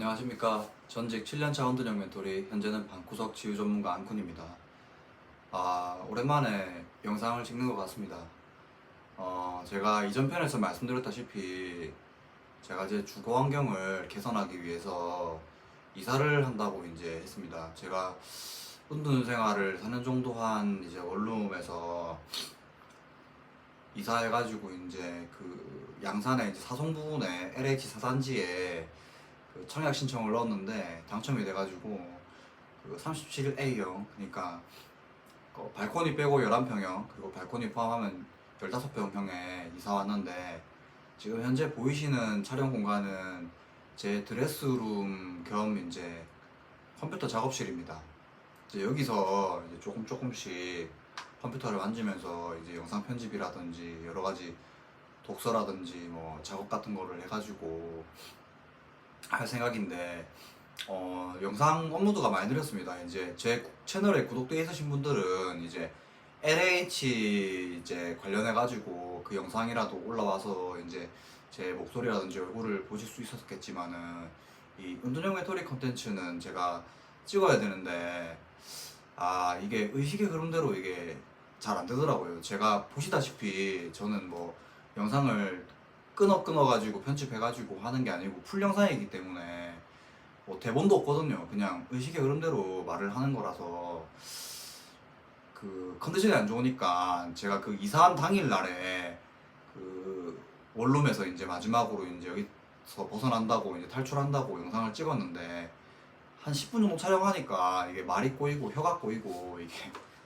안녕하십니까. 전직 7년차 헌드영 멘토리, 현재는 방구석 치유 전문가 안쿤입니다. 오랜만에 영상을 찍는 것 같습니다. 제가 이전 편에서 말씀드렸다시피 제가 제 주거 환경을 개선하기 위해서 이사를 한다고 이제 했습니다. 제가 은둔 생활을 4년 정도 한 이제 원룸에서 이사해가지고 이제 그 양산의 이제 사송 부분에 LH 사단지에 그 청약 신청을 넣었는데 당첨이 돼가지고 그 37A형, 그러니까 발코니 빼고 11평형 그리고 발코니 포함하면 15평형에 이사 왔는데, 지금 현재 보이시는 촬영 공간은 제 드레스룸 겸 이제 컴퓨터 작업실입니다. 이제 여기서 이제 조금씩 컴퓨터를 만지면서 이제 영상 편집이라든지 여러 가지 독서라든지 뭐 작업 같은 거를 해가지고 할 생각인데, 영상 업로드가 많이 느렸습니다. 이제 제 채널에 구독되어 있으신 분들은 이제 LH 이제 관련해가지고 그 영상이라도 올라와서 이제 제 목소리라든지 얼굴을 보실 수 있었겠지만은, 이 은둔형 메토리 컨텐츠는 제가 찍어야 되는데, 이게 의식의 흐름대로 이게 잘 안 되더라고요. 제가 보시다시피 저는 뭐 영상을 끊어가지고 편집해가지고 하는 게 아니고 풀 영상이기 때문에 뭐 대본도 없거든요. 그냥 의식의 흐름대로 말을 하는 거라서 그 컨디션이 안 좋으니까, 제가 그 이사한 당일 날에 그 원룸에서 이제 마지막으로 이제 여기서 벗어난다고 이제 탈출한다고 영상을 찍었는데, 한 10분 정도 촬영하니까 이게 말이 꼬이고 혀가 꼬이고 이게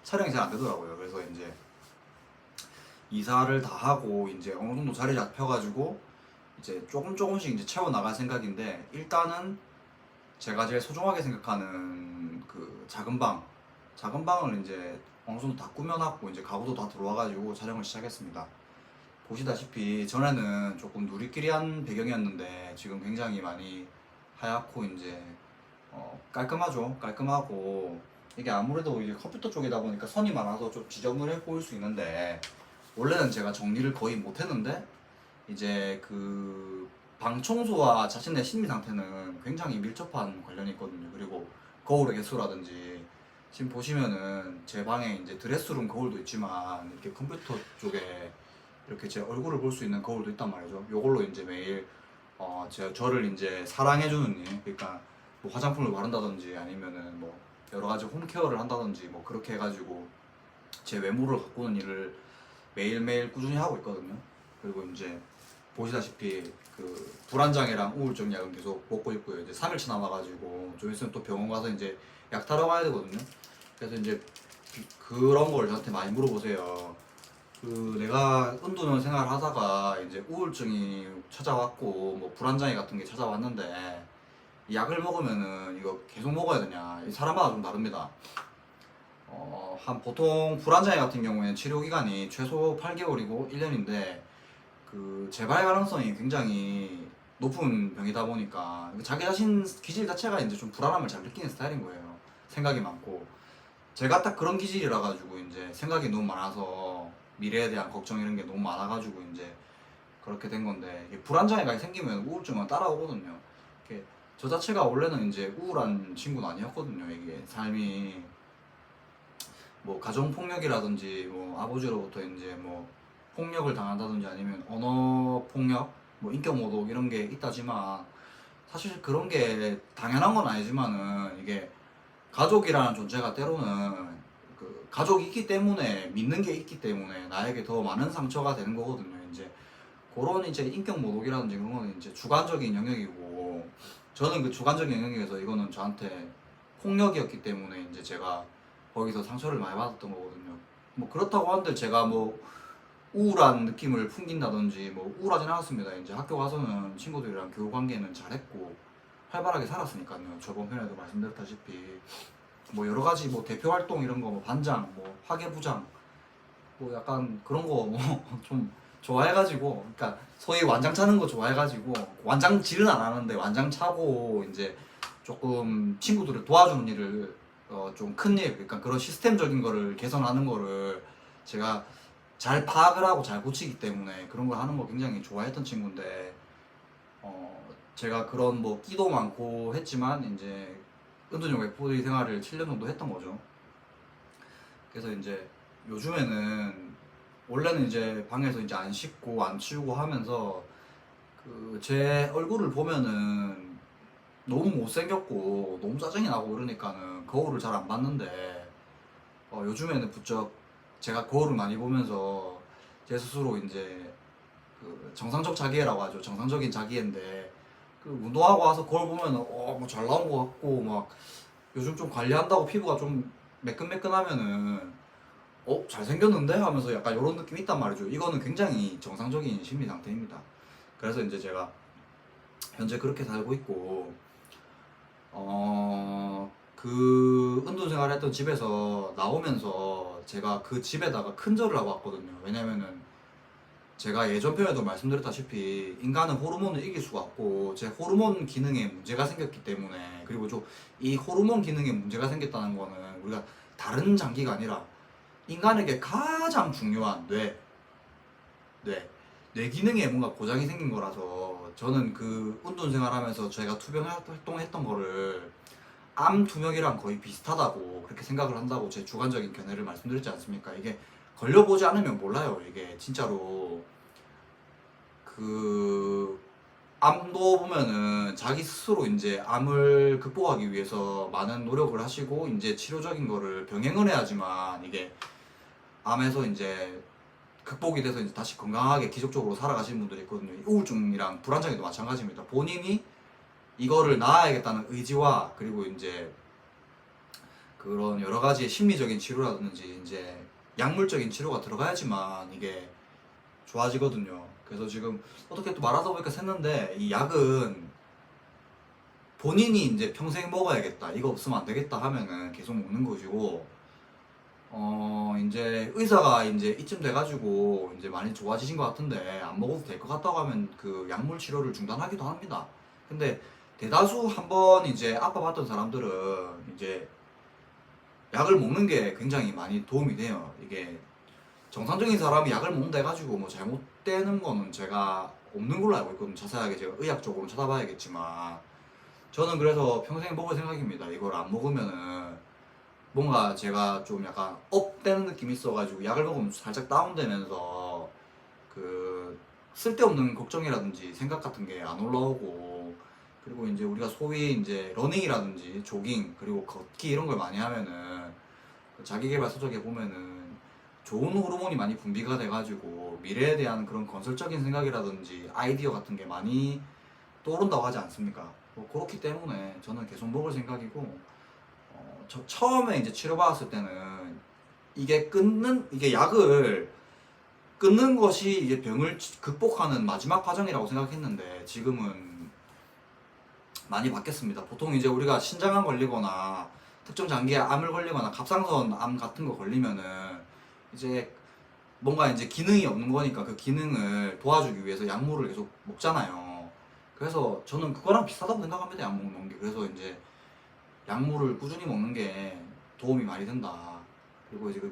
촬영이 잘 안 되더라고요. 그래서 이제 이사를 다 하고 이제 어느 정도 자리 잡혀가지고 이제 조금씩 이제 채워 나갈 생각인데, 일단은 제가 제일 소중하게 생각하는 그 작은 방을 이제 어느 정도 다 꾸며놨고 이제 가구도 다 들어와가지고 촬영을 시작했습니다. 보시다시피 전에는 조금 누리끼리한 배경이었는데 지금 굉장히 많이 하얗고 이제 깔끔하고, 이게 아무래도 이제 컴퓨터 쪽이다 보니까 선이 많아서 좀 지저분해 보일 수 있는데, 원래는 제가 정리를 거의 못했는데 이제 그 방 청소와 자신의 심리 상태는 굉장히 밀접한 관련이 있거든요. 그리고 거울의 개수라든지, 지금 보시면은 제 방에 이제 드레스룸 거울도 있지만 이렇게 컴퓨터 쪽에 이렇게 제 얼굴을 볼 수 있는 거울도 있단 말이죠. 요걸로 이제 매일 저를 이제 사랑해주는 일, 그러니까 뭐 화장품을 바른다든지 아니면은 뭐 여러 가지 홈케어를 한다든지 뭐 그렇게 해가지고 제 외모를 가꾸는 일을 매일매일 꾸준히 하고 있거든요. 그리고 이제 보시다시피 그 불안장애랑 우울증 약은 계속 먹고 있고요. 이제 3일치 남아가지고 좀 있으면 또 병원 가서 이제 약 타러 가야 되거든요. 그래서 이제 그런 걸 저한테 많이 물어보세요. 그 내가 은둔형 생활을 하다가 이제 우울증이 찾아왔고 뭐 불안장애 같은 게 찾아왔는데, 이 약을 먹으면은 이거 계속 먹어야 되냐? 이 사람마다 좀 다릅니다. 한 보통 불안장애 같은 경우에는 치료 기간이 최소 8개월이고 1년인데 그 재발 가능성이 굉장히 높은 병이다 보니까 자기 자신 기질 자체가 이제 좀 불안함을 잘 느끼는 스타일인 거예요. 생각이 많고, 제가 딱 그런 기질이라 가지고 이제 생각이 너무 많아서 미래에 대한 걱정 이런 게 너무 많아가지고 이제 그렇게 된 건데, 이게 불안장애가 생기면 우울증은 따라오거든요. 이렇게 저 자체가 원래는 이제 우울한 친구는 아니었거든요. 이게 삶이 뭐 가정 폭력이라든지 뭐 아버지로부터 이제 뭐 폭력을 당한다든지 아니면 언어 폭력, 뭐 인격 모독 이런 게 있다지만, 사실 그런 게 당연한 건 아니지만은, 이게 가족이라는 존재가 때로는 그 가족이 있기 때문에 믿는 게 있기 때문에 나에게 더 많은 상처가 되는 거거든요. 이제 그런 이제 인격 모독이라든지 그런 거는 이제 주관적인 영역이고, 저는 그 주관적인 영역에서 이거는 저한테 폭력이었기 때문에 이제 제가 거기서 상처를 많이 받았던 거거든요. 뭐 그렇다고 한들 제가 뭐 우울한 느낌을 풍긴다든지 뭐 우울하진 않았습니다. 이제 학교 가서는 친구들이랑 교우 관계는 잘했고 활발하게 살았으니까요. 저번 편에도 말씀드렸다시피 뭐 여러 가지 뭐 대표 활동 이런 거, 뭐 반장, 뭐 화계부장, 뭐 약간 그런 거 뭐 좀 좋아해가지고, 그러니까 소위 완장 차는 거 좋아해가지고, 완장질은 안 하는데 완장 차고 이제 조금 친구들을 도와주는 일을 좀 큰 일, 그러니까 그런 시스템적인 거를 개선하는 거를 제가 잘 파악을 하고 잘 고치기 때문에 그런 걸 하는 거 굉장히 좋아했던 친구인데, 제가 그런 뭐 끼도 많고 했지만 이제 은둔형 웹3 생활을 7년 정도 했던 거죠. 그래서 이제 요즘에는 원래는 이제 방에서 이제 안 씻고 안 치우고 하면서 그 제 얼굴을 보면은 너무 못생겼고 너무 짜증이 나고 그러니까는 거울을 잘 안 봤는데 요즘에는 부쩍 제가 거울을 많이 보면서 제 스스로 이제 그 정상적 자기애라고 하죠. 정상적인 자기애인데 그 운동하고 와서 거울 보면은 뭐 잘 나온 것 같고 막 요즘 좀 관리한다고 피부가 좀 매끈매끈하면은 잘생겼는데 하면서 약간 이런 느낌이 있단 말이죠. 이거는 굉장히 정상적인 심리 상태입니다. 그래서 이제 제가 현재 그렇게 살고 있고 그 은둔 생활을 했던 집에서 나오면서 제가 그 집에다가 큰절을 하고 왔거든요. 왜냐면은 제가 예전 편에도 말씀드렸다시피 인간은 호르몬을 이길 수가 없고 제 호르몬 기능에 문제가 생겼기 때문에, 그리고 좀 이 호르몬 기능에 문제가 생겼다는 거는 우리가 다른 장기가 아니라 인간에게 가장 중요한 뇌 기능에 뭔가 고장이 생긴 거라서, 저는 그 운동 생활하면서 제가 투병 활동했던 거를 암 투명이랑 거의 비슷하다고 그렇게 생각을 한다고 제 주관적인 견해를 말씀드렸지 않습니까? 이게 걸려보지 않으면 몰라요. 이게 진짜로 그 암도 보면은 자기 스스로 이제 암을 극복하기 위해서 많은 노력을 하시고 이제 치료적인 거를 병행을 해야지만 이게 암에서 이제 극복이 돼서 이제 다시 건강하게 기적적으로 살아가시는 분들이 있거든요. 우울증이랑 불안장애도 마찬가지입니다. 본인이 이거를 나아야겠다는 의지와 그리고 이제 그런 여러 가지 심리적인 치료라든지 이제 약물적인 치료가 들어가야지만 이게 좋아지거든요. 그래서 지금 어떻게 또 말하다 보니까 샜는데 이 약은 본인이 이제 평생 먹어야겠다, 이거 없으면 안 되겠다 하면은 계속 먹는 것이고, 이제 의사가 이제 이쯤 돼가지고 이제 많이 좋아지신 것 같은데 안 먹어도 될 것 같다고 하면 그 약물 치료를 중단하기도 합니다. 근데 대다수 한번 이제 아파봤던 사람들은 이제 약을 먹는 게 굉장히 많이 도움이 돼요. 이게 정상적인 사람이 약을 먹는다 해가지고 뭐 잘못되는 거는 제가 없는 걸로 알고 있거든요. 자세하게 제가 의학적으로 찾아봐야겠지만 저는 그래서 평생 먹을 생각입니다. 이걸 안 먹으면은 뭔가 제가 좀 약간 업되는 느낌이 있어가지고 약을 먹으면 살짝 다운되면서 그 쓸데없는 걱정이라든지 생각 같은 게 안 올라오고, 그리고 이제 우리가 소위 이제 러닝이라든지 조깅 그리고 걷기 이런 걸 많이 하면은 자기계발 서적에 보면은 좋은 호르몬이 많이 분비가 돼가지고 미래에 대한 그런 건설적인 생각이라든지 아이디어 같은 게 많이 떠오른다고 하지 않습니까? 뭐 그렇기 때문에 저는 계속 먹을 생각이고, 저 처음에 이제 치료받았을 때는 이게 약을 끊는 것이 이게 병을 극복하는 마지막 과정이라고 생각했는데 지금은 많이 바뀌었습니다. 보통 이제 우리가 신장암 걸리거나 특정 장기에 암을 걸리거나 갑상선 암 같은 거 걸리면은 이제 뭔가 이제 기능이 없는 거니까 그 기능을 도와주기 위해서 약물을 계속 먹잖아요. 그래서 저는 그거랑 비슷하다고 생각합니다. 약 먹는 게. 그래서 이제 약물을 꾸준히 먹는 게 도움이 많이 된다. 그리고 이제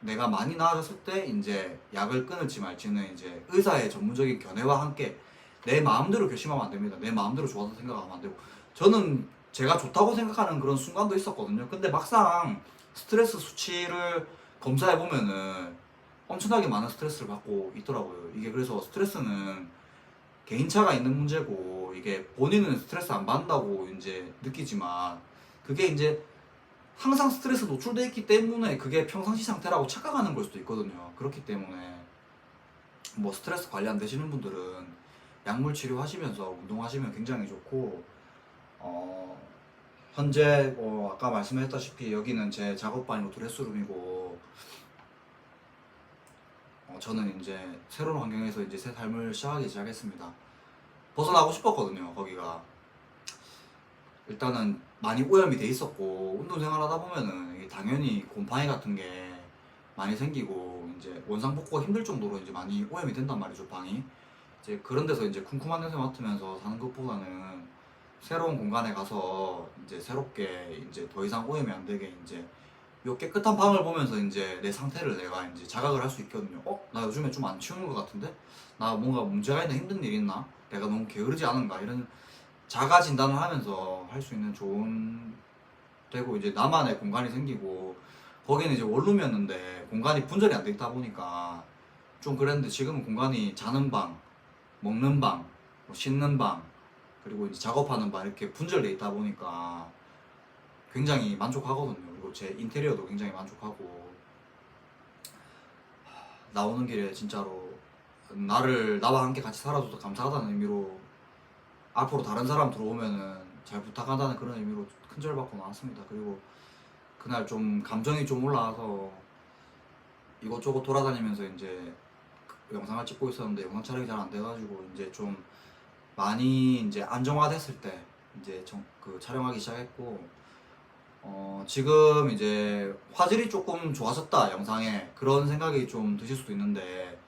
내가 많이 나아졌을 때 이제 약을 끊을지 말지는 이제 의사의 전문적인 견해와 함께 내 마음대로 결심하면 안 됩니다. 내 마음대로 좋아서 생각하면 안 되고, 저는 제가 좋다고 생각하는 그런 순간도 있었거든요. 근데 막상 스트레스 수치를 검사해 보면은 엄청나게 많은 스트레스를 받고 있더라고요. 이게 그래서 스트레스는 개인차가 있는 문제고, 이게 본인은 스트레스 안 받는다고 이제 느끼지만 그게 이제 항상 스트레스 노출돼 있기 때문에 그게 평상시 상태라고 착각하는 걸 수도 있거든요. 그렇기 때문에 뭐 스트레스 관리 안 되시는 분들은 약물 치료하시면서 운동하시면 굉장히 좋고, 어 현재 아까 말씀했다시피 여기는 제 작업반이고 드레스룸이고, 저는 이제 새로운 환경에서 이제 새 삶을 시작하기 시작했습니다. 벗어나고 싶었거든요. 거기가 일단은 많이 오염이 돼 있었고, 운동 생활하다 보면은 이게 당연히 곰팡이 같은 게 많이 생기고 이제 원상복구가 힘들 정도로 이제 많이 오염이 된단 말이죠, 방이. 이제 그런 데서 이제 쿰쿰한 냄새 맡으면서 사는 것보다는 새로운 공간에 가서 이제 새롭게 이제 더 이상 오염이 안 되게 이제 요 깨끗한 방을 보면서 이제 내 상태를 내가 이제 자각을 할 수 있거든요. 나 요즘에 좀 안 치우는 것 같은데? 나 뭔가 문제가 있나 힘든 일 있나? 내가 너무 게으르지 않은가? 이런 자가 진단을 하면서 할 수 있는 좋은 되고 이제 나만의 공간이 생기고 거기는 이제 원룸이었는데 공간이 분절이 안 돼 있다 보니까 좀 그랬는데 지금은 공간이 자는 방, 먹는 방, 뭐 씻는 방 그리고 이제 작업하는 방 이렇게 분절돼 있다 보니까 굉장히 만족하거든요. 그리고 제 인테리어도 굉장히 만족하고 나오는 길에 진짜로 나와 함께 같이 살아줘서 감사하다는 의미로 앞으로 다른 사람 들어오면은 잘 부탁한다는 그런 의미로 큰 절 받고 나왔습니다. 그리고 그날 좀 감정이 좀 올라와서 이것저것 돌아다니면서 이제 그 영상을 찍고 있었는데 영상 촬영이 잘 안 돼가지고 이제 좀 많이 이제 안정화됐을 때 이제 그 촬영하기 시작했고 지금 이제 화질이 조금 좋아졌다 영상에 그런 생각이 좀 드실 수도 있는데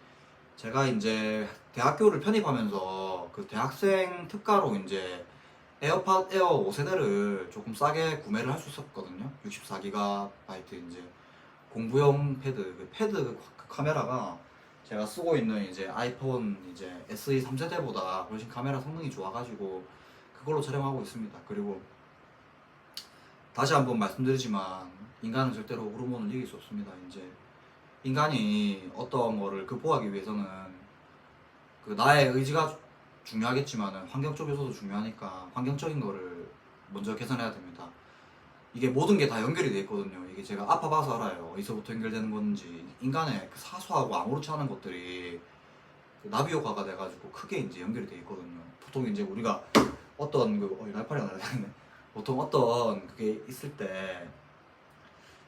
제가 이제 대학교를 편입하면서 그 대학생 특가로 이제 에어팟 에어 5세대를 조금 싸게 구매를 할 수 있었거든요. 64GB 이제 공부용 패드, 그 패드 그 카메라가 제가 쓰고 있는 이제 아이폰 이제 SE 3세대보다 훨씬 카메라 성능이 좋아가지고 그걸로 촬영하고 있습니다. 그리고 다시 한번 말씀드리지만 인간은 절대로 호르몬을 이길 수 없습니다. 이제 인간이 어떤 거를 극복하기 위해서는 그 나의 의지가 중요하겠지만은 환경적 요소도 중요하니까 환경적인 거를 먼저 개선해야 됩니다. 이게 모든 게 다 연결이 돼 있거든요. 이게 제가 아파봐서 알아요. 어디서부터 연결되는 건지. 인간의 그 사소하고 아무렇지 않은 것들이 그 나비 효과가 돼가지고 크게 이제 연결이 돼 있거든요. 보통 이제 우리가 어떤 날파리가 날아다니네. 보통 어떤 그게 있을 때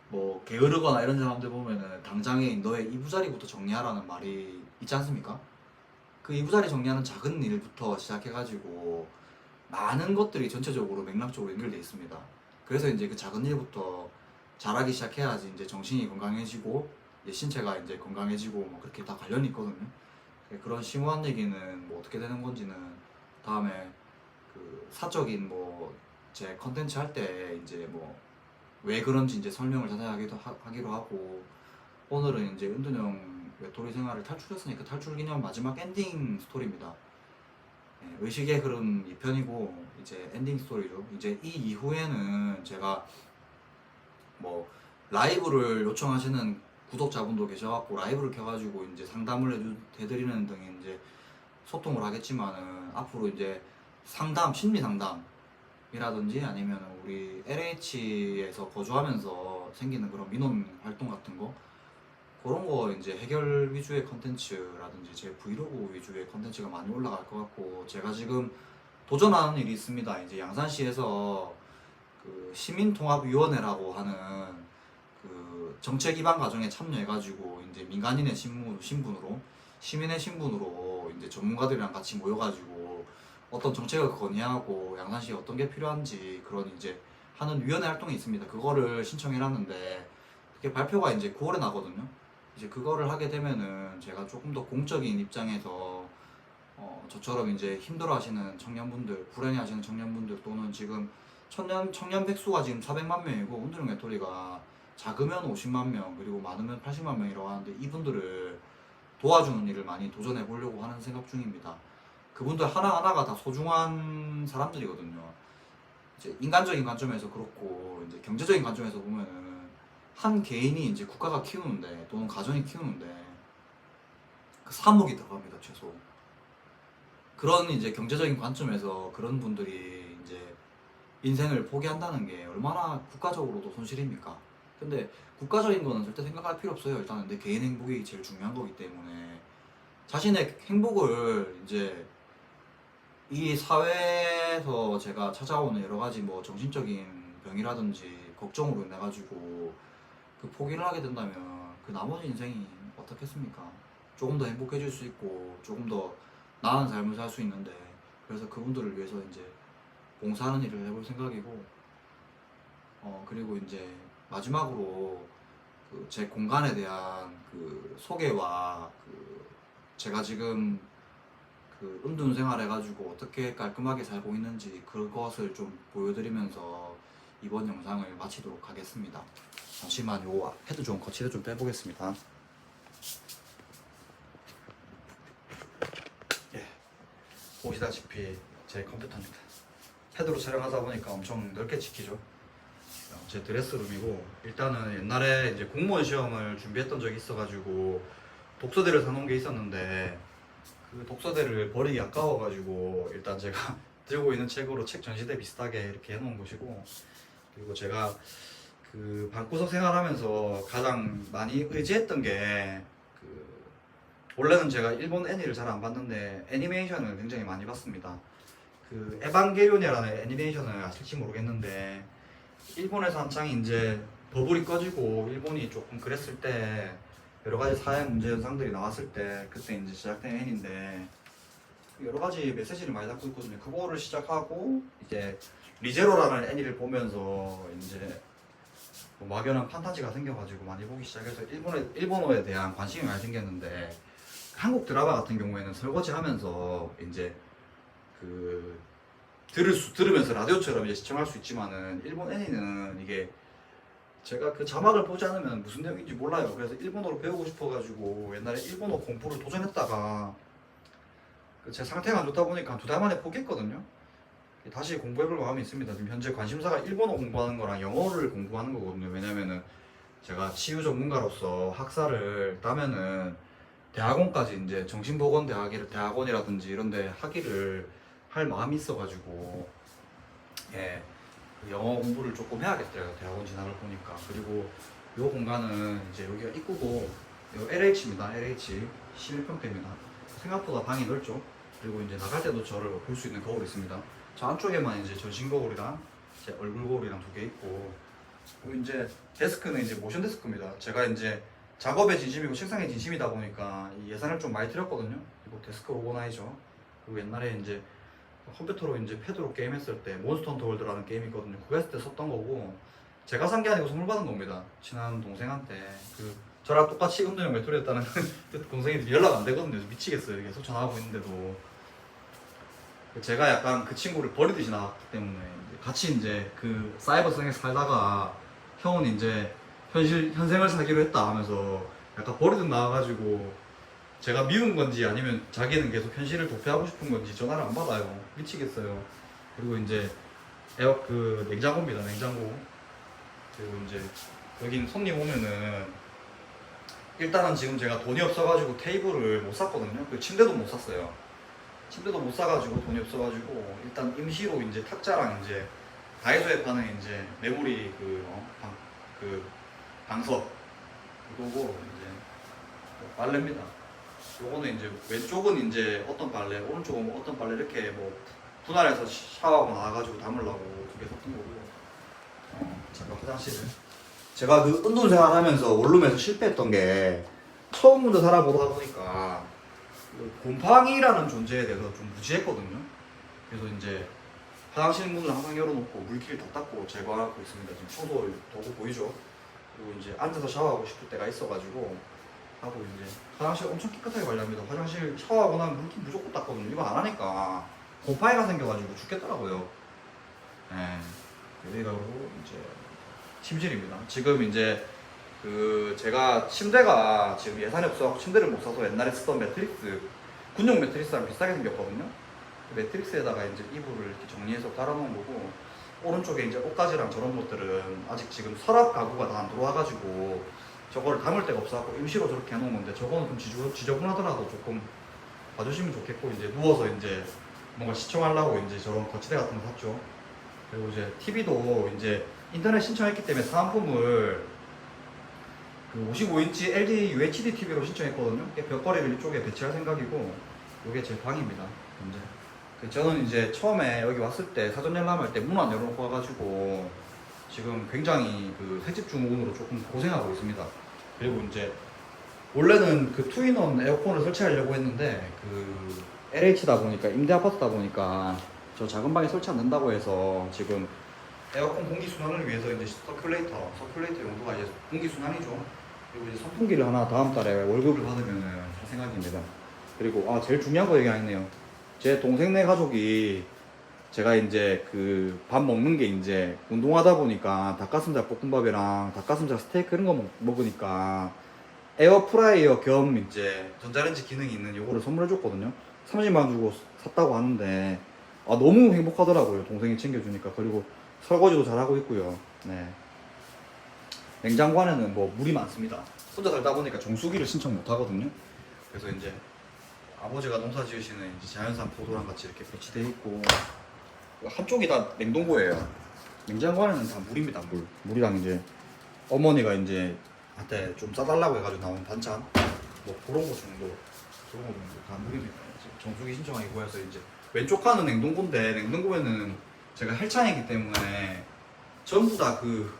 뭐 게으르거나 이런 사람들 보면은 당장에 너의 이부자리부터 정리하라는 말이 있지 않습니까? 그 이부자리 정리하는 작은 일부터 시작해가지고 많은 것들이 전체적으로 맥락적으로 연결돼 있습니다. 그래서 이제 그 작은 일부터 잘하기 시작해야지 이제 정신이 건강해지고 이제 신체가 이제 건강해지고 뭐 그렇게 다 관련이 있거든요. 그런 심오한 얘기는 뭐 어떻게 되는 건지는 다음에 그 사적인 뭐 제 컨텐츠 할 때 이제 뭐 왜 그런지 이제 설명을 자세하게 하기로 하고 오늘은 이제 은둔형 외톨이 생활을 탈출했으니까 탈출 기념 마지막 엔딩 스토리입니다. 네, 의식의 흐름 2편이고 이제 엔딩 스토리죠. 이제 이 이후에는 제가 뭐 라이브를 요청하시는 구독자분도 계셔갖고 라이브를 켜가지고 이제 상담을 해드리는 등의 이제 소통을 하겠지만은 앞으로 이제 상담, 심리 상담이라든지 아니면 우리 LH에서 거주하면서 생기는 그런 민원 활동 같은 거 그런 거 이제 해결 위주의 컨텐츠라든지 제 브이로그 위주의 컨텐츠가 많이 올라갈 것 같고 제가 지금 도전하는 일이 있습니다. 이제 양산시에서 그 시민통합위원회라고 하는 그 정책 기반 과정에 참여해가지고 이제 민간인의 신분으로 시민의 신분으로 이제 전문가들이랑 같이 모여가지고 어떤 정책을 건의하고 양산시에 어떤 게 필요한지 그런 이제 하는 위원회 활동이 있습니다. 그거를 신청해놨는데 그게 발표가 이제 9월에 나거든요. 이제 그거를 하게 되면은 제가 조금 더 공적인 입장에서 저처럼 이제 힘들어하시는 청년분들, 불행해하시는 청년분들 또는 지금 청년 백수가 지금 400만 명이고 은둔형 외톨이가 작으면 50만 명 그리고 많으면 80만 명이라고 하는데 이분들을 도와주는 일을 많이 도전해 보려고 하는 생각 중입니다. 그분들 하나하나가 다 소중한 사람들이거든요. 이제 인간적인 관점에서 그렇고 이제 경제적인 관점에서 보면은 한 개인이 이제 국가가 키우는데 또는 가정이 키우는데 그 3억이 들어갑니다 최소. 그런 이제 경제적인 관점에서 그런 분들이 이제 인생을 포기한다는 게 얼마나 국가적으로도 손실입니까? 근데 국가적인 거는 절대 생각할 필요 없어요. 일단은 내 개인 행복이 제일 중요한 거기 때문에 자신의 행복을 이제 이 사회에서 제가 찾아오는 여러 가지 뭐 정신적인 병이라든지 걱정으로 인해 가지고 그 포기를 하게 된다면 그 나머지 인생이 어떻겠습니까? 조금 더 행복해질 수 있고 조금 더 나은 삶을 살 수 있는데 그래서 그분들을 위해서 이제 봉사하는 일을 해볼 생각이고 그리고 이제 마지막으로 그 제 공간에 대한 그 소개와 그 제가 지금 그 은둔 생활 해가지고 어떻게 깔끔하게 살고 있는지 그것을 좀 보여드리면서 이번 영상을 마치도록 하겠습니다. 잠시만 요 헤드 좀 거치대 좀 빼보겠습니다. 예, 보시다시피 제 컴퓨터입니다. 패드로 촬영하다 보니까 엄청 넓게 찍히죠. 제 드레스룸이고, 일단은 옛날에 이제 공무원 시험을 준비했던 적이 있어가지고 독서대를 사놓은 게 있었는데, 그 독서대를 버리기 아까워가지고 일단 제가 들고 있는 책으로 책 전시대 비슷하게 이렇게 해놓은 곳이고, 그리고 제가 그 방구석 생활하면서 가장 많이 의지했던 게, 그 원래는 제가 일본 애니를 잘 안 봤는데 애니메이션을 굉장히 많이 봤습니다. 그 에반게리온이라는 애니메이션을 아실지 모르겠는데, 일본에서 한창 이제 버블이 꺼지고 일본이 조금 그랬을 때, 여러 가지 사회 문제 현상들이 나왔을 때 그때 이제 시작된 애니인데, 여러 가지 메시지를 많이 담고 있거든요. 그거를 시작하고 이제 리제로라는 애니를 보면서 이제 뭐 막연한 판타지가 생겨가지고 많이 보기 시작해서 일본어에 대한 관심이 많이 생겼는데, 한국 드라마 같은 경우에는 설거지 하면서 이제 그 들으면서 라디오처럼 이제 시청할 수 있지만은, 일본 애니는 이게 제가 그 자막을 보지 않으면 무슨 내용인지 몰라요. 그래서 일본어로 배우고 싶어가지고 옛날에 일본어 공부를 도전했다가 제 상태가 안 좋다 보니까 한 2달 만에 포기했거든요. 다시 공부해볼 마음이 있습니다. 지금 현재 관심사가 일본어 공부하는 거랑 영어를 공부하는 거거든요. 왜냐면은 제가 치유 전문가로서 학사를 따면은 대학원까지 이제 대학원이라든지 이런 데 학위를 할 마음이 있어가지고, 예, 영어 공부를 조금 해야겠더라고요. 대학원 진학을 보니까. 그리고 요 공간은 이제 여기가 입구고, 요 LH입니다. LH 11평대입니다. 생각보다 방이 넓죠. 그리고 이제 나갈 때도 저를 볼 수 있는 거울이 있습니다. 저 안쪽에만 이제 전신 거울이랑 제 얼굴 거울이랑 2개 있고, 그리고 이제 데스크는 이제 모션 데스크입니다. 제가 이제 작업에 진심이고 책상에 진심이다 보니까 이 예산을 좀 많이 들였거든요. 그리고 데스크 오거나이저. 그리고 옛날에 이제 컴퓨터로 이제 패드로 게임했을 때 몬스터 헌터 월드라는 게임이 있거든요. 그거 했을 때 썼던 거고, 제가 산 게 아니고 선물 받은 겁니다. 친한 동생한테. 그 저랑 똑같이 운동형 메토리였다는 동생이 연락 안 되거든요. 미치겠어요. 계속 전화하고 있는데도. 제가 약간 그 친구를 버리듯이 나왔기 때문에 같이 이제 그 사이버성에 살다가 형은 이제 현생을 살기로 했다 하면서 약간 버리듯 나와가지고, 제가 미운 건지 아니면 자기는 계속 현실을 도피하고 싶은 건지 전화를 안 받아요. 미치겠어요. 그리고 이제 그 냉장고입니다. 냉장고. 그리고 이제 여긴 손님 오면은, 일단은 지금 제가 돈이 없어가지고 테이블을 못 샀거든요. 그 침대도 못 샀어요. 침대도 못 사가지고 돈이 없어가지고 일단 임시로 이제 탁자랑 이제 다이소에 파는 이제 메모리 그 방석 이거고, 이제 빨래입니다. 요거는 이제 왼쪽은 이제 어떤 빨래, 오른쪽은 뭐 어떤 빨래, 이렇게 뭐 분할해서 샤워하고 나와가지고 담으려고 2개 샀던 거고. 잠깐 화장실을. 제가 그 운동생활 하면서 원룸에서 실패했던 게, 처음부터 살아보다 보니까 곰팡이라는 존재에 대해서 좀 무지했거든요. 그래서 이제 화장실 문을 항상 열어놓고 물기를 다 닦고 제거하고 있습니다. 지금 청소 도구 보이죠? 그리고 이제 앉아서 샤워하고 싶을 때가 있어가지고 하고, 이제 화장실 엄청 깨끗하게 관리합니다. 화장실 샤워하고 나면 물기 무조건 닦거든요. 이거 안 하니까 곰팡이가 생겨가지고 죽겠더라고요. 예. 여기가 그리고 이제 침실입니다. 지금 이제 그 제가 침대가 지금 예산이 없어서 침대를 못 사서 옛날에 쓰던 매트리스, 군용 매트리스랑 비슷하게 생겼거든요. 그 매트리스에다가 이제 이불을 이렇게 정리해서 깔아놓은 거고, 오른쪽에 이제 옷가지랑 저런 것들은 아직 지금 서랍 가구가 다 안 들어와가지고 저거를 담을 데가 없어서 임시로 저렇게 해놓은 건데, 저거는 좀 지저분하더라도 조금 봐주시면 좋겠고, 이제 누워서 이제 뭔가 시청하려고 이제 저런 거치대 같은 거 샀죠. 그리고 이제 TV도 이제 인터넷 신청했기 때문에 사은품을 그 55인치 LG UHD TV로 신청했거든요. 벽걸이를 이쪽에 배치할 생각이고, 이게 제 방입니다. 현재. 저는 이제 처음에 여기 왔을 때 사전 열람할 때 문 안 열어놓고 와가지고 지금 굉장히 그 새집 주문으로 조금 고생하고 있습니다. 그리고 이제 원래는 그 투인원 에어컨을 설치하려고 했는데, 그 LH다 보니까, 임대 아파트다 보니까 저 작은 방에 설치 안 된다고 해서 지금 에어컨 공기 순환을 위해서 이제 서큘레이터 용도가 이제 공기 순환이죠. 그리고 이제 선풍기를 하나 다음 달에 월급을 받으면 할 생각입니다. 그리고 제일 중요한 거 얘기 안 했네요. 제 동생네 가족이 제가 이제 그 밥 먹는 게 이제 운동하다 보니까 닭가슴살 볶음밥이랑 닭가슴살 스테이크 이런 거 먹으니까 에어프라이어 겸 이제 전자레인지 기능이 있는 요거를 선물해 줬거든요. 30만 원 주고 샀다고 하는데 아, 너무 행복하더라고요. 동생이 챙겨주니까. 그리고 설거지도 잘하고 있고요. 네. 냉장고 안에는 뭐 물이 많습니다. 혼자 살다 보니까 정수기를 신청 못 하거든요. 그래서 이제 아버지가 농사 지으시는 이제 자연산 포도랑 같이 이렇게 배치되어 있고 한쪽이 다 냉동고예요. 냉장고 안에는 다 물입니다. 물이랑 이제 어머니가 이제 한테 좀 싸달라고 해가지고 나온 반찬 뭐 그런 거 정도 다 물입니다. 이제 정수기 신청하기 구해서 이제 왼쪽 칸은 냉동고인데 냉동고에는 제가 헬창이기 때문에 전부 다 그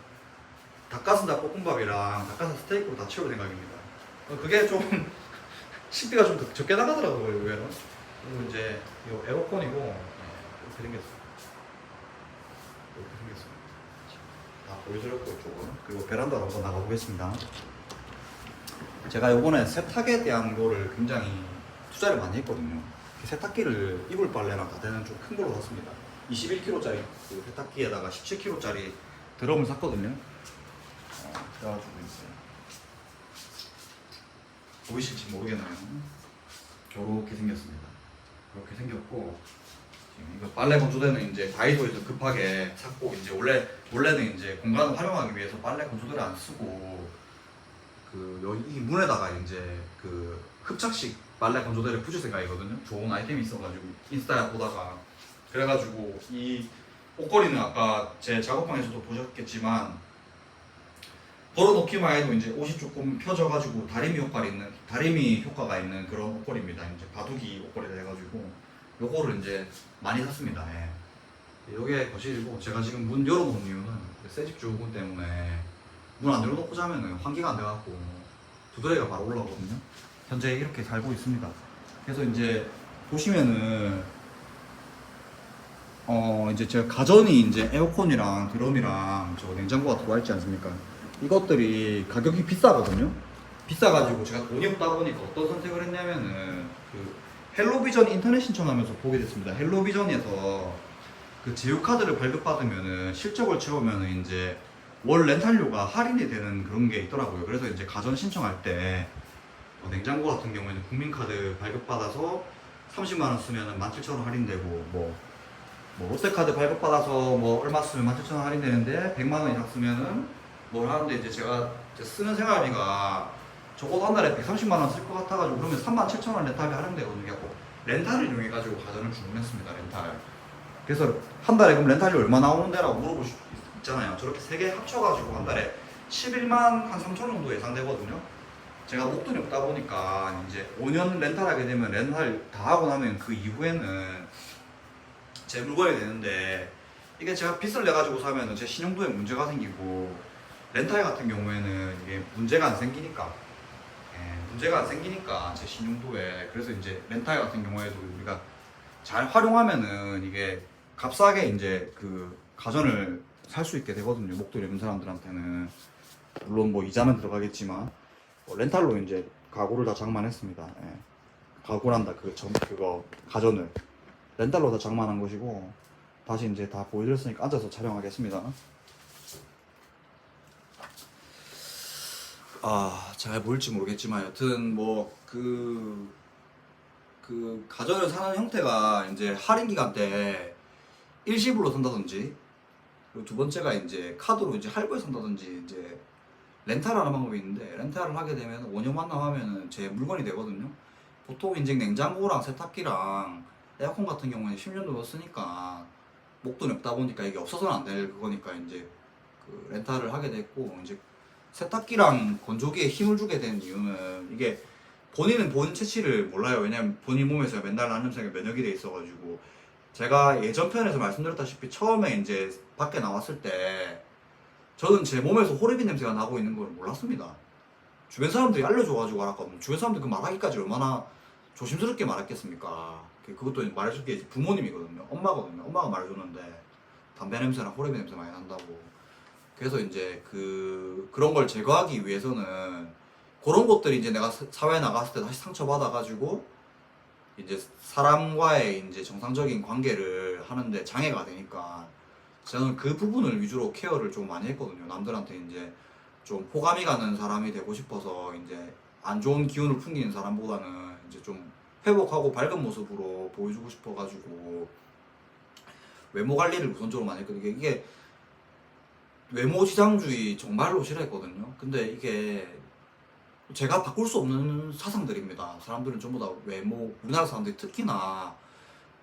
닭가슴살 볶음밥이랑 닭가슴살 스테이크로 다 채울 생각입니다. 그게 좀 식비가 좀 적게 나가더라고요. 의외로. 그리고 이제 이 에어컨이고 이렇게 생겼어요. 이렇게 생겼습니다. 다 보여드렸고 이쪽은. 그리고 베란다로 한번 나가보겠습니다. 제가 요번에 세탁에 대한 거를 굉장히 투자를 많이 했거든요. 세탁기를 이불 빨래랑 다 되는 좀 큰 걸로 샀습니다. 21kg짜리 그 세탁기에다가 17kg짜리 드럼을 샀거든요. 그래가지고 이제 보이실지 모르겠네요. 이렇게 생겼습니다. 이렇게 생겼고 지금 이거 빨래 건조대는 이제 다이소에서 급하게 샀고 이제 원래는 이제 공간을 활용하기 위해서 빨래 건조대를 안 쓰고 그 여기 문에다가 이제 그 흡착식 빨래 건조대를 붙일 생각이거든요. 좋은 아이템이 있어가지고 인스타에 보다가 그래가지고 이 옷걸이는 아까 제 작업방에서도 보셨겠지만 걸어놓기만 해도 이제 옷이 조금 펴져가지고 다리미 효과가 있는 그런 옷걸이입니다. 이제 바둑이 옷걸이라 해가지고 요거를 이제 많이 샀습니다. 예. 요게 거실이고 제가 지금 문 열어놓은 이유는 새집 주문 때문에 문 안 열어놓고 자면은 환기가 안 돼갖고 두드레기가 바로 올라오거든요. 현재 이렇게 살고 있습니다. 그래서 이제 보시면은 이제 제가 가전이 이제 에어컨이랑 드럼이랑 저 냉장고가 들어와 있지 않습니까? 이것들이 가격이 비싸거든요. 비싸가지고 제가 돈이 없다 보니까 어떤 선택을 했냐면은 그 헬로비전 인터넷 신청하면서 보게 됐습니다. 헬로비전에서 그 제휴카드를 발급받으면은 실적을 채우면은 이제 월 렌탈료가 할인이 되는 그런 게 있더라고요. 그래서 이제 가전 신청할 때 냉장고 같은 경우에는 국민카드 발급받아서 30만 원 쓰면은 17,000원 할인되고 뭐 롯데카드 발급받아서 뭐 얼마 쓰면 17,000원 할인되는데 100만 원 이상 쓰면은 뭘 하는데 이제 제가 이제 쓰는 생활비가 적어도 한 달에 130만 원 쓸 것 같아가지고 그러면 37,000원 렌탈비 할인되거든요. 그래서 렌탈을 이용해가지고 가전을 주문했습니다. 렌탈. 그래서 한 달에 그럼 렌탈이 얼마 나오는데? 라고 물어볼 수 있잖아요. 저렇게 세 개 합쳐가지고 한 달에 11만 한 3천 정도 예상되거든요. 제가 목돈이 없다 보니까 이제 5년 렌탈하게 되면 렌탈 다 하고 나면 그 이후에는 제 물건이 되는데 이게 제가 빚을 내가지고 사면은 제 신용도에 문제가 생기고 렌탈 같은 경우에는 이게 문제가 안 생기니까 문제가 안 생기니까 제 신용도에 그래서 이제 렌탈 같은 경우에도 우리가 잘 활용하면은 이게 값싸게 이제 그 가전을 살 수 있게 되거든요. 목돈이 없는 사람들한테는 물론 뭐 이자는 들어가겠지만 렌탈로 이제 가구를 다 장만했습니다. 예. 가구란다 그거 가전을 렌탈로 다 장만한 것이고 다시 이제 다 보여드렸으니까 앉아서 촬영하겠습니다. 잘 보일지 모르겠지만 여튼 뭐 그 가전을 사는 형태가 이제 할인 기간 때 일시불로 산다든지 그리고 두 번째가 이제 카드로 이제 할부에 산다든지 이제 렌탈을 하는 방법이 있는데 렌탈을 하게 되면 5년만 나가면은 제 물건이 되거든요. 보통 이제 냉장고랑 세탁기랑 에어컨 같은 경우는 10년 정도 쓰니까 목돈이 없다 보니까 이게 없어서는 안 될 그거니까 이제 그 렌탈을 하게 됐고 이제 세탁기랑 건조기에 힘을 주게 된 이유는 이게 본인은 본 채취를 몰라요. 왜냐면 본인 몸에서 맨날 나는 냄새가 면역이 돼 있어가지고 제가 예전 편에서 말씀드렸다시피 처음에 이제 밖에 나왔을 때 저는 제 몸에서 호르비 냄새가 나고 있는 걸 몰랐습니다. 주변 사람들이 알려줘가지고 알았거든요. 주변 사람들이 그 말하기까지 얼마나 조심스럽게 말했겠습니까. 그것도 말해줄 게 부모님이거든요. 엄마거든요. 엄마가 말해줬는데 담배 냄새나 호르비 냄새 많이 난다고. 그래서 이제 그런 걸 제거하기 위해서는 그런 것들이 이제 내가 사회에 나갔을 때 다시 상처받아가지고 이제 사람과의 이제 정상적인 관계를 하는데 장애가 되니까 저는 그 부분을 위주로 케어를 좀 많이 했거든요. 남들한테 이제 좀 호감이 가는 사람이 되고 싶어서 이제 안 좋은 기운을 풍기는 사람보다는 이제 좀 회복하고 밝은 모습으로 보여주고 싶어가지고 외모 관리를 우선적으로 많이 했거든요. 이게 외모 지상주의 정말로 싫어했거든요. 근데 이게 제가 바꿀 수 없는 사상들입니다. 사람들은 전부 다 외모, 우리나라 사람들이 특히나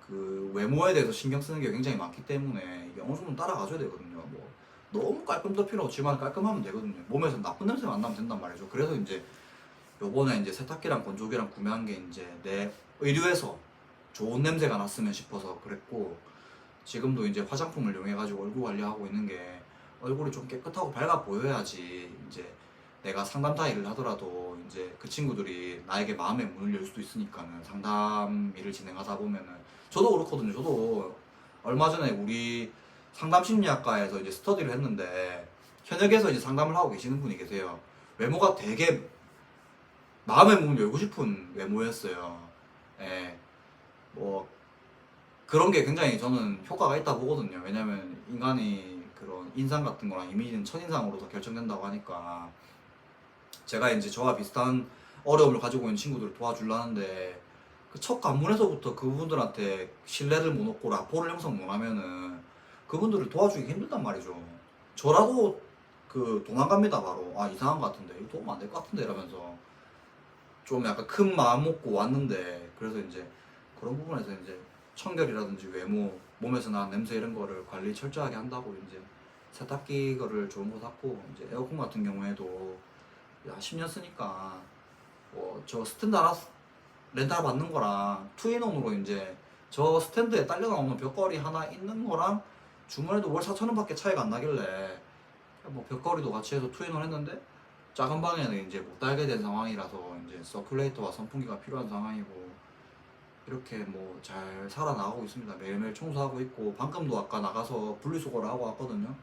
그 외모에 대해서 신경 쓰는 게 굉장히 많기 때문에 이게 어느 정도 따라가줘야 되거든요. 뭐 너무 깔끔도 필요 없지만 깔끔하면 되거든요. 몸에서 나쁜 냄새만 안 나면 된단 말이죠. 그래서 이제 요번에 이제 세탁기랑 건조기랑 구매한 게 이제 내 의류에서 좋은 냄새가 났으면 싶어서 그랬고, 지금도 이제 화장품을 이용해가지고 얼굴 관리하고 있는 게 얼굴이 좀 깨끗하고 밝아 보여야지 이제 내가 상담 타일을 하더라도 이제 그 친구들이 나에게 마음의 문을 열 수도 있으니까는, 상담 일을 진행하다 보면은 저도 그렇거든요. 저도 얼마 전에 우리 상담 심리학과에서 이제 스터디를 했는데 현역에서 이제 상담을 하고 계시는 분이 계세요. 외모가 되게 마음의 문을 열고 싶은 외모였어요. 예. 뭐 그런 게 굉장히 저는 효과가 있다 보거든요. 왜냐면 인간이 그런 인상 같은 거랑 이미지는 첫인상으로서 결정된다고 하니까, 제가 이제 저와 비슷한 어려움을 가지고 있는 친구들을 도와주려는데 그 첫 관문에서부터 그분들한테 신뢰를 못 얻고 라포를 형성 못 하면은 그분들을 도와주기 힘들단 말이죠. 저라도 그 도망갑니다. 바로 아 이상한 것 같은데 이거 도움 안 될 것 같은데 이러면서 좀 약간 큰 마음 먹고 왔는데, 그래서 이제 그런 부분에서 이제 청결이라든지 외모, 몸에서 나는 냄새 이런 거를 관리 철저하게 한다고 이제 세탁기 거를 좋은 거 샀고, 이제 에어컨 같은 경우에도 야 10년 쓰니까 뭐 저 스탠드 하나 렌탈 받는 거랑 투인원으로 이제 저 스탠드에 딸려 나오는 벽걸이 하나 있는 거랑 주문해도 월 4,000원 밖에 차이가 안 나길래 뭐 벽걸이도 같이 해서 투인원 했는데, 작은 방에는 이제 못 달게 된 상황이라서 이제 서큘레이터와 선풍기가 필요한 상황이고, 이렇게 뭐 잘 살아나가고 있습니다. 매일매일 청소하고 있고, 방금도 아까 나가서 분리수거를 하고 왔거든요.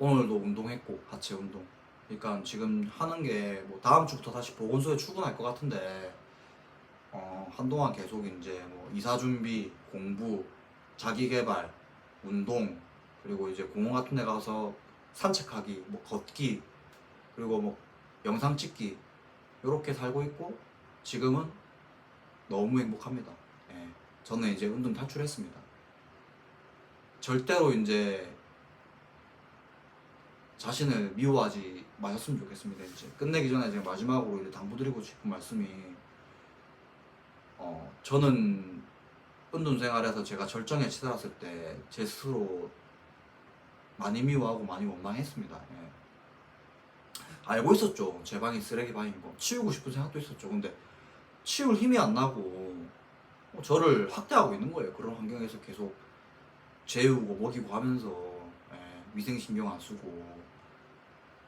오늘도 운동했고, 하체 운동. 그러니까 지금 하는 게 뭐 다음 주부터 다시 보건소에 출근할 것 같은데, 한동안 계속 이제 뭐 이사 준비, 공부, 자기 개발, 운동, 그리고 이제 공원 같은 데 가서 산책하기, 뭐 걷기, 그리고 뭐 영상 찍기, 이렇게 살고 있고, 지금은 너무 행복합니다. 예. 저는 이제 운동 탈출했습니다. 절대로 이제 자신을 미워하지 마셨으면 좋겠습니다. 이제 끝내기 전에 제가 마지막으로 이제 당부드리고 싶은 말씀이, 저는 운동 생활에서 제가 절정에 치달았을 때 제 스스로 많이 미워하고 많이 원망했습니다. 예. 알고 있었죠. 제 방이 쓰레기 방인 거. 치우고 싶은 생각도 있었죠. 근데 치울 힘이 안 나고 저를 학대하고 있는 거예요. 그런 환경에서 계속 재우고 먹이고 하면서, 예, 위생신경 안 쓰고.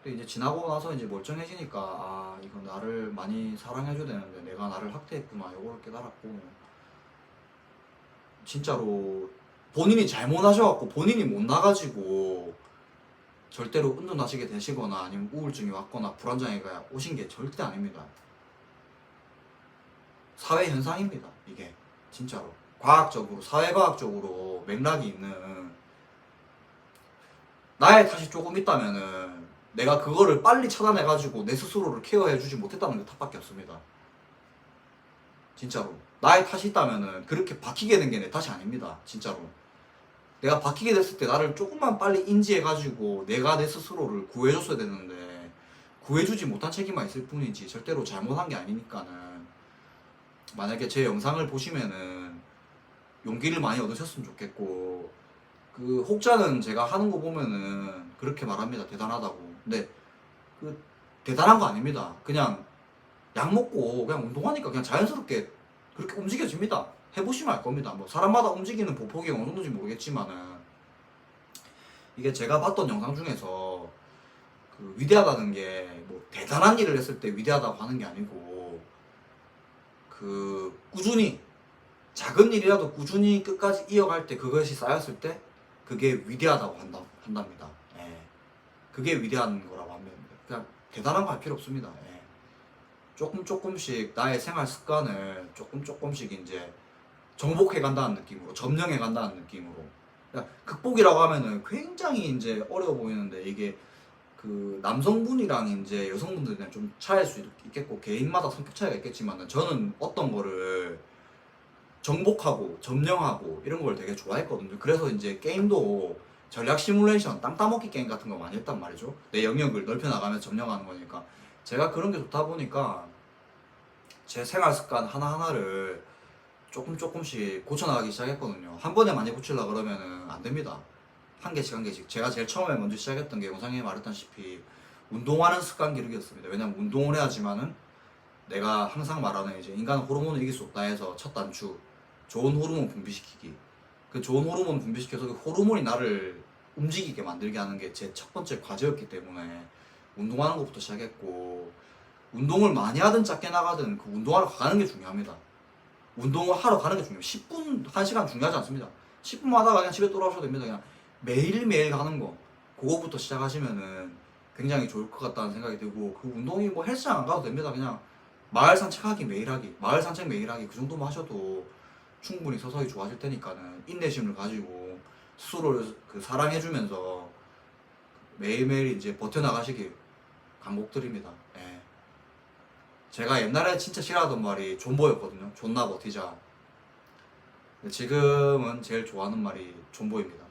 근데 이제 지나고 나서 이제 멀쩡해지니까 아 이거 나를 많이 사랑해줘야 되는데 내가 나를 학대했구나, 요걸 깨달았고, 진짜로 본인이 잘못하셔갖고 본인이 못 나가지고 절대로 운동하시게 되시거나 아니면 우울증이 왔거나 불안장애가 오신 게 절대 아닙니다. 사회 현상입니다. 이게 진짜로 과학적으로, 사회과학적으로 맥락이 있는, 나의 탓이 조금 있다면은 내가 그거를 빨리 차단해가지고 내 스스로를 케어해주지 못했다는 게 탓밖에 없습니다. 진짜로 나의 탓이 있다면은 그렇게 바뀌게 된 게 내 탓이 아닙니다. 진짜로 내가 바뀌게 됐을 때 나를 조금만 빨리 인지해가지고 내가 내 스스로를 구해줬어야 되는데 구해주지 못한 책임만 있을 뿐이지 절대로 잘못한 게 아니니까는, 만약에 제 영상을 보시면은 용기를 많이 얻으셨으면 좋겠고, 그 혹자는 제가 하는 거 보면은 그렇게 말합니다. 대단하다고. 근데 그 대단한 거 아닙니다. 그냥 약 먹고 그냥 운동하니까 그냥 자연스럽게 그렇게 움직여집니다. 해보시면 알 겁니다. 뭐 사람마다 움직이는 보폭이 어느 정도인지 모르겠지만은, 이게 제가 봤던 영상 중에서 그 위대하다는 게 뭐 대단한 일을 했을 때 위대하다고 하는 게 아니고, 그 꾸준히 작은 일이라도 꾸준히 끝까지 이어갈 때 그것이 쌓였을 때 그게 위대하다고 한답니다. 예. 그게 위대한 거라고 합니다. 그냥 대단한 거 할 필요 없습니다. 예. 조금씩 나의 생활 습관을 조금씩 이제 정복해 간다는 느낌으로, 점령해 간다는 느낌으로. 그러니까 극복이라고 하면은 굉장히 이제 어려워 보이는데, 이게 그 남성분이랑 이제 여성분들이랑 좀 차이일 수 있겠고 개인마다 성격 차이가 있겠지만, 저는 어떤 거를 정복하고 점령하고 이런 걸 되게 좋아했거든요. 그래서 이제 게임도 전략 시뮬레이션, 땅 따먹기 게임 같은 거 많이 했단 말이죠. 내 영역을 넓혀 나가면서 점령하는 거니까. 제가 그런 게 좋다 보니까 제 생활 습관 하나하나를 조금씩 고쳐나가기 시작했거든요. 한 번에 많이 고치려고 그러면은 안 됩니다. 한 개씩. 제가 제일 처음에 먼저 시작했던 게 영상에 말했다시피 운동하는 습관 기르기였습니다. 왜냐면 운동을 해야지만은 내가 항상 말하는 이제 인간은 호르몬을 이길 수 없다 해서 첫 단추, 좋은 호르몬 분비시키기. 그 좋은 호르몬 분비시켜서 그 호르몬이 나를 움직이게 만들게 하는 게 제 첫 번째 과제였기 때문에 운동하는 것부터 시작했고, 운동을 많이 하든 작게 나가든 그 운동하러 가는 게 중요합니다. 운동을 하러 가는 게 중요해요. 10분, 1시간 중요하지 않습니다. 10분 하다가 그냥 집에 돌아오셔도 됩니다. 그냥 매일매일 가는 거, 그거부터 시작하시면은 굉장히 좋을 것 같다는 생각이 들고, 그 운동이 뭐 헬스장 안 가도 됩니다. 그냥 마을 산책하기 매일 하기, 마을 산책 매일 하기, 그 정도만 하셔도 충분히 서서히 좋아질 테니까는 인내심을 가지고 스스로를 그 사랑해주면서 매일매일 이제 버텨나가시길 간곡드립니다. 예. 제가 옛날에 진짜 싫어하던 말이 존버였거든요. 존나 버티자. 근데 지금은 제일 좋아하는 말이 존버입니다.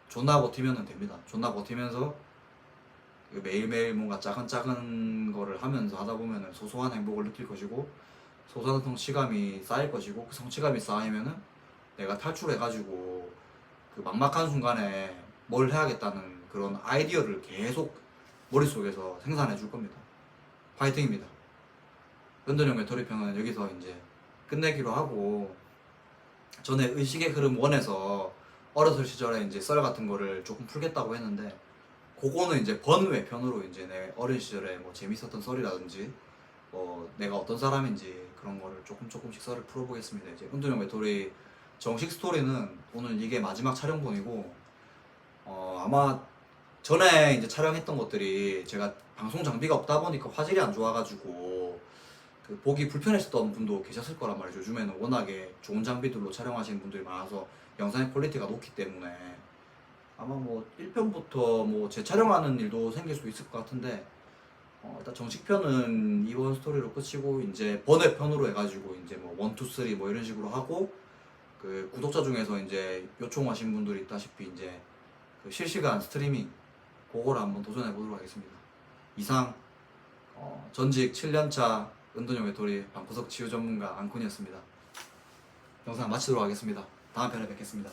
존나 버티면 됩니다. 존나 버티면서 매일매일 뭔가 작은 거를 하면서 하다 보면은 소소한 행복을 느낄 것이고, 소소한 성취감이 쌓일 것이고, 그 성취감이 쌓이면은 내가 탈출해가지고 그 막막한 순간에 뭘 해야겠다는 그런 아이디어를 계속 머릿속에서 생산해 줄 겁니다. 파이팅입니다. 은둔형 외톨이 편은 여기서 이제 끝내기로 하고, 전에 의식의 흐름 1에서 어렸을 시절에 이제 썰 같은 거를 조금 풀겠다고 했는데, 그거는 이제 번외 편으로 이제 내 어린 시절에 뭐 재밌었던 썰이라든지 뭐 내가 어떤 사람인지 그런 거를 조금씩 썰을 풀어보겠습니다. 이제 은둔형 외톨이 정식 스토리는 오늘 이게 마지막 촬영본이고, 아마 전에 이제 촬영했던 것들이 제가 방송 장비가 없다 보니까 화질이 안 좋아가지고 그 보기 불편했었던 분도 계셨을 거란 말이죠. 요즘에는 워낙에 좋은 장비들로 촬영하시는 분들이 많아서 영상의 퀄리티가 높기 때문에 아마 뭐 1편부터 뭐 재촬영하는 일도 생길 수 있을 것 같은데, 일단 정식편은 이번 스토리로 끝이고, 이제 번외편으로 해가지고 이제 뭐 1, 2, 3 뭐 이런 식으로 하고, 그 구독자 중에서 이제 요청하신 분들이 있다시피 이제 그 실시간 스트리밍 그거를 한번 도전해 보도록 하겠습니다. 이상 전직 7년차 은둔형 외톨이 방구석 치유 전문가 안콘이었습니다. 영상 마치도록 하겠습니다. 다음 편에 뵙겠습니다.